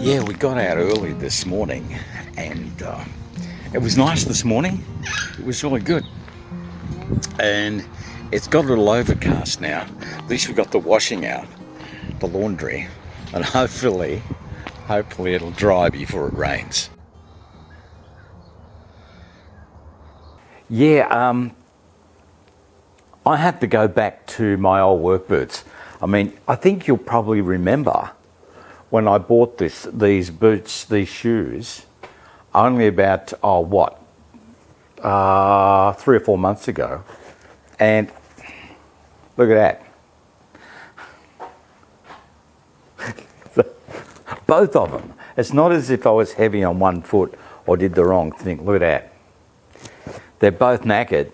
Yeah, we got out early this morning and it was nice this morning. It was really good. And it's got a little overcast now. At least we've got the washing out, the laundry, and hopefully it'll dry before it rains. Yeah, I have to go back to my old work boots. I mean, I think you'll probably remember when I bought these boots, these shoes, only about, 3 or 4 months ago. And look at that. Both of them. It's not as if I was heavy on one foot or did the wrong thing. Look at that. They're both knackered.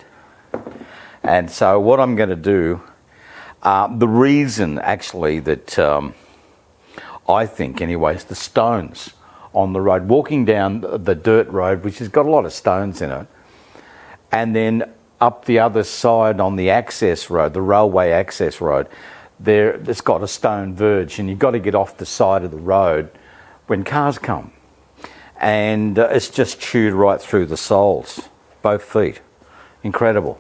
And so what I'm going to do, the reason actually that I think anyways, the stones on the road, walking down the dirt road, which has got a lot of stones in it, and then up the other side on the access road, the railway access road, it's got a stone verge, and you've got to get off the side of the road when cars come. And it's just chewed right through the soles, both feet. Incredible.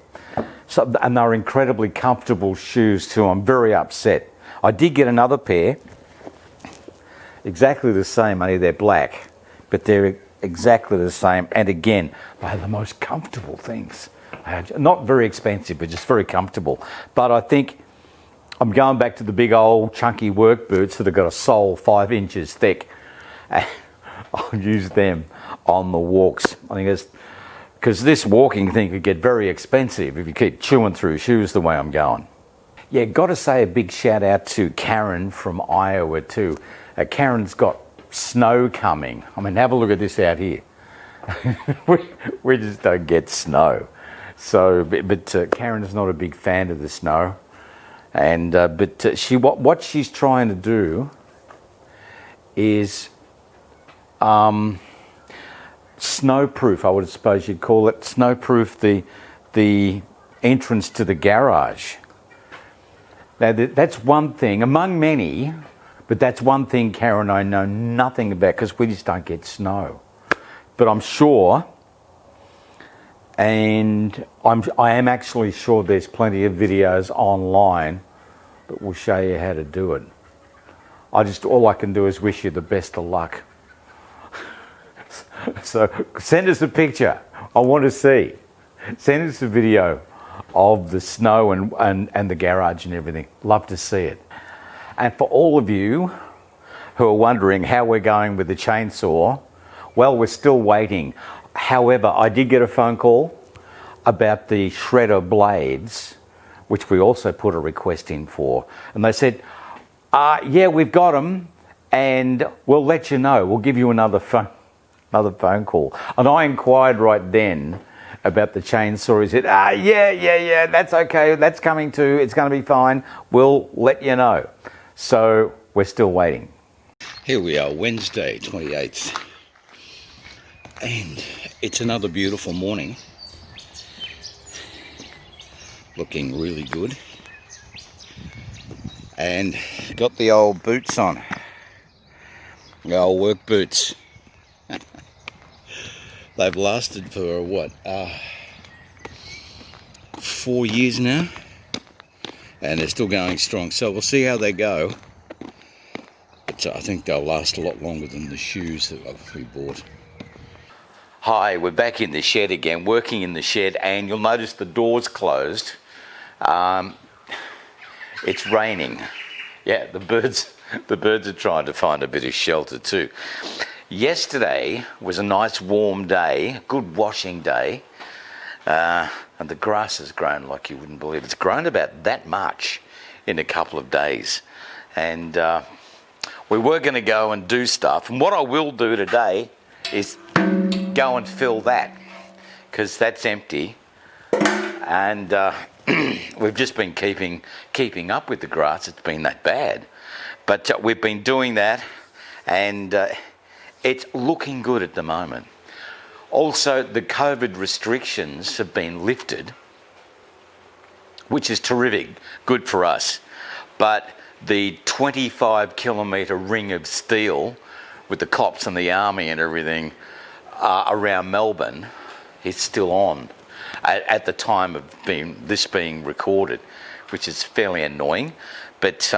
So, and they're incredibly comfortable shoes too. I'm very upset. I did get another pair, exactly the same, only they're black, but they're exactly the same. And again, they're the most comfortable things. Not very expensive, but just very comfortable. But I think I'm going back to the big old chunky work boots that have got a sole 5 inches thick. I'll use them on the walks. I think it's because this walking thing could get very expensive if you keep chewing through shoes the way I'm going. Yeah, got to say a big shout out to Karen from Iowa too. Karen's got snow coming. I mean, have a look at this out here. we just don't get snow. So, but Karen's not a big fan of the snow, and but what she's trying to do is snowproof. I would suppose you'd call it snowproof the entrance to the garage. Now that's one thing among many, but that's one thing Karen and I know nothing about because we just don't get snow. But I'm sure. And I am actually sure there's plenty of videos online that will show you how to do it. All I can do is wish you the best of luck. So send us a picture. I want to see. Send us a video of the snow and the garage and everything. Love to see it. And for all of you who are wondering how we're going with the chainsaw, well, we're still waiting. However, I did get a phone call about the shredder blades, which we also put a request in for. And they said, yeah, we've got them, and we'll let you know. We'll give you another phone call. And I inquired right then about the chainsaw. He said, yeah, that's okay. That's coming too. It's going to be fine. We'll let you know. So we're still waiting. Here we are, Wednesday, 28th. And it's another beautiful morning. Looking really good. And got the old boots on. The old work boots. They've lasted for 4 years now. And they're still going strong. So we'll see how they go. But I think they'll last a lot longer than the shoes that we bought. Hi, we're back in the shed again, working in the shed, and you'll notice the door's closed. It's raining. Yeah, the birds are trying to find a bit of shelter too. Yesterday was a nice warm day, good washing day, and the grass has grown like you wouldn't believe. It's grown about that much in a couple of days. And we were going to go and do stuff, and what I will do today is go and fill that, because that's empty. And we've just been keeping up with the grass. It's been that bad, but we've been doing that, and it's looking good at the moment. Also, the COVID restrictions have been lifted, which is terrific, good for us. But the 25-kilometre ring of steel with the cops and the army and everything around Melbourne is still on at the time of this being recorded, which is fairly annoying. But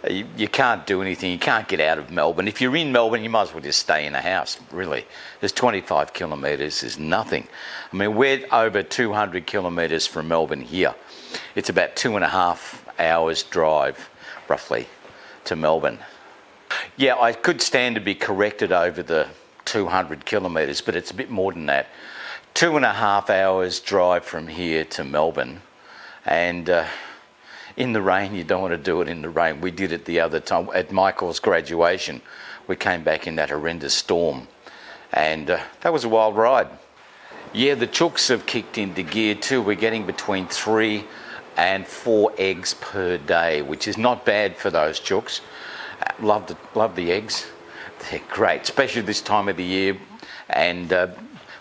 you can't do anything. You can't get out of Melbourne. If you're in Melbourne, you might as well just stay in a house, really. There's 25 kilometres is nothing. I mean, we're over 200 kilometres from Melbourne here. It's about 2.5 hours drive, roughly, to Melbourne. Yeah, I could stand to be corrected over the 200 kilometres, but it's a bit more than that. 2.5 hours drive from here to Melbourne, and in the rain, you don't want to do it in the rain. We did it the other time at Michael's graduation. We came back in that horrendous storm, and that was a wild ride. Yeah, the chooks have kicked into gear too. We're getting between 3 and 4 eggs per day, which is not bad for those chooks. Love the eggs. They're great, especially this time of the year, and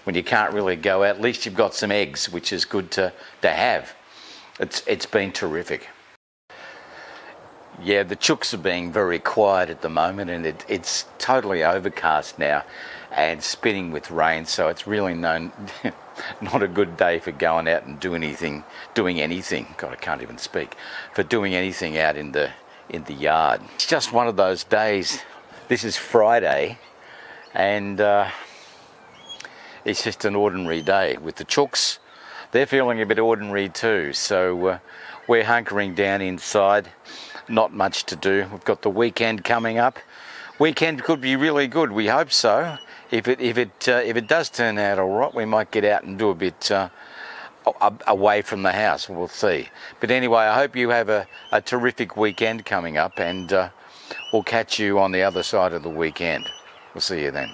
when you can't really go out, at least you've got some eggs, which is good to have. It's been terrific. Yeah, the chooks are being very quiet at the moment, and it's totally overcast now and spitting with rain, so it's really not a good day for going out and doing anything. God, I can't even speak. For doing anything out in the yard. It's just one of those days. This is Friday, and it's just an ordinary day. With the chooks, they're feeling a bit ordinary too, so we're hunkering down inside. Not much to do. We've got the weekend coming up. Weekend could be really good. We hope so. If it does turn out all right, we might get out and do a bit away from the house. We'll see. But anyway, I hope you have a terrific weekend coming up, and we'll catch you on the other side of the weekend. We'll see you then.